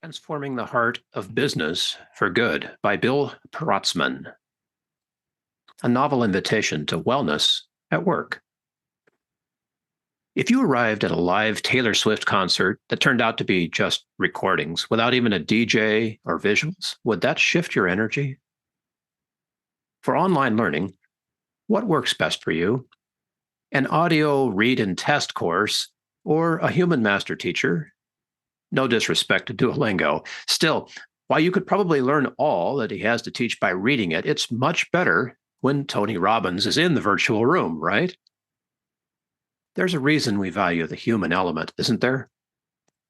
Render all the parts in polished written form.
Transforming the Heart of Business for Good by Bill Protzmann, a novel invitation to wellness at work. If you arrived at a live Taylor Swift concert that turned out to be just recordings without even a DJ or visuals, would that shift your energy? For online learning, what works best for you? An audio read and test course or a human master teacher? No disrespect to Duolingo. Still, while you could probably learn all that he has to teach by reading it, it's much better when Tony Robbins is in the virtual room, right? There's a reason we value the human element, isn't there?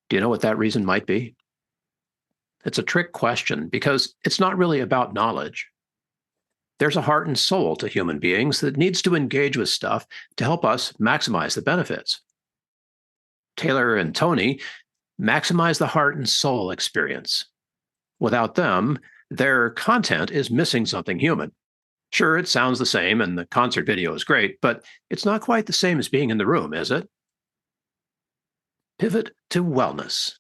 Do you know what that reason might be? It's a trick question because it's not really about knowledge. There's a heart and soul to human beings that needs to engage with stuff to help us maximize the benefits. Taylor and Tony maximize the heart and soul experience. Without them, their content is missing something human. Sure, it sounds the same and the concert video is great, but it's not quite the same as being in the room, is it? Pivot to wellness.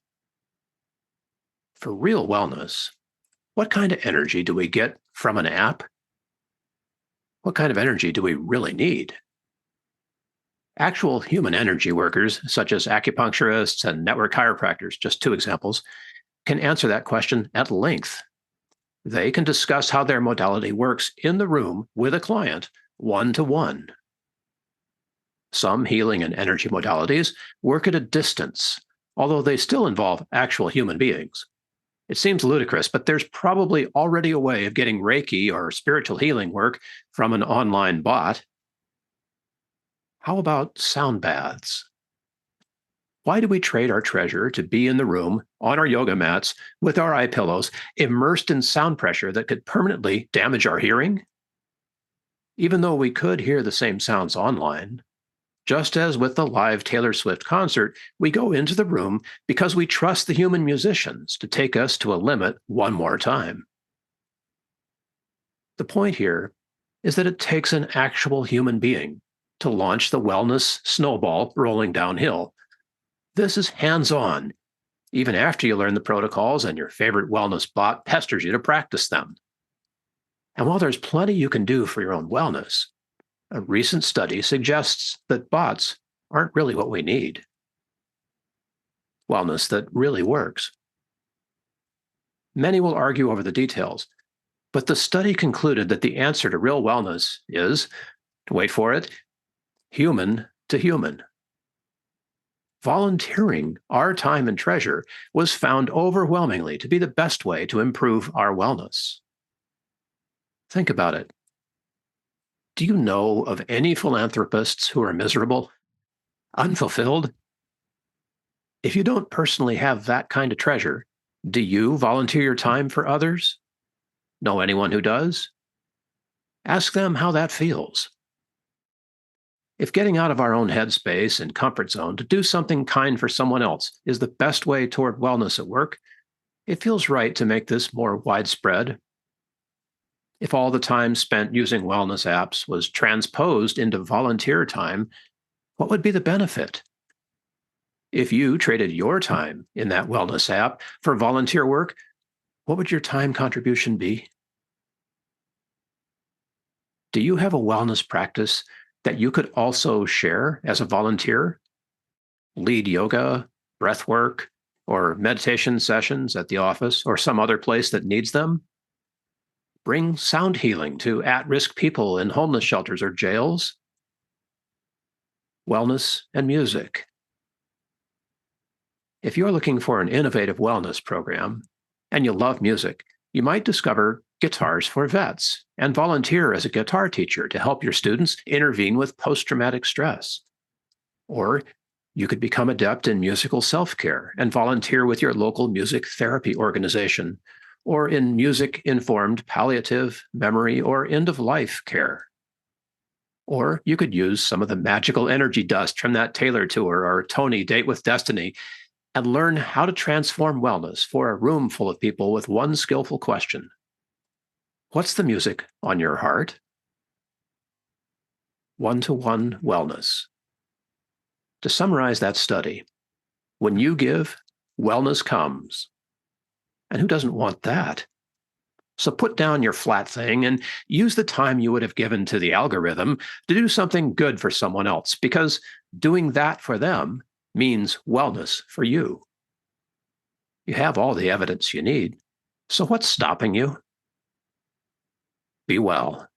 For real wellness, what kind of energy do we get from an app? What kind of energy do we really need? Actual human energy workers, such as acupuncturists and network chiropractors, just two examples, can answer that question at length. They can discuss how their modality works in the room with a client, one-to-one. Some healing and energy modalities work at a distance, although they still involve actual human beings. It seems ludicrous, but there's probably already a way of getting Reiki or spiritual healing work from an online bot. How about sound baths? Why do we trade our treasure to be in the room, on our yoga mats, with our eye pillows, immersed in sound pressure that could permanently damage our hearing? Even though we could hear the same sounds online, just as with the live Taylor Swift concert, we go into the room because we trust the human musicians to take us to a limit one more time. The point here is that it takes an actual human being to launch the wellness snowball rolling downhill. This is hands-on, even after you learn the protocols and your favorite wellness bot pesters you to practice them. And while there's plenty you can do for your own wellness, a recent study suggests that bots aren't really what we need. Wellness that really works. Many will argue over the details, but the study concluded that the answer to real wellness is, wait for it, human to human. Volunteering our time and treasure was found overwhelmingly to be the best way to improve our wellness. Think about it. Do you know of any philanthropists who are miserable, unfulfilled? If you don't personally have that kind of treasure, do you volunteer your time for others? Know anyone who does? Ask them how that feels. If getting out of our own headspace and comfort zone to do something kind for someone else is the best way toward wellness at work, it feels right to make this more widespread. If all the time spent using wellness apps was transposed into volunteer time, what would be the benefit? If you traded your time in that wellness app for volunteer work, what would your time contribution be? Do you have a wellness practice that you could also share as a volunteer? Lead yoga, breath work, or meditation sessions at the office or some other place that needs them? Bring sound healing to at-risk people in homeless shelters or jails? Wellness and music. If you're looking for an innovative wellness program and you love music, you might discover Guitars for Vets and volunteer as a guitar teacher to help your students intervene with post-traumatic stress. Or you could become adept in musical self-care and volunteer with your local music therapy organization or in music-informed palliative, memory, or end-of-life care. Or you could use some of the magical energy dust from that Taylor tour or Tony Date with Destiny and learn how to transform wellness for a room full of people with one skillful question. What's the music on your heart? One-to-one wellness. To summarize that study, when you give, wellness comes. And who doesn't want that? So put down your flat thing and use the time you would have given to the algorithm to do something good for someone else, because doing that for them means wellness for you. You have all the evidence you need. So what's stopping you? Be well.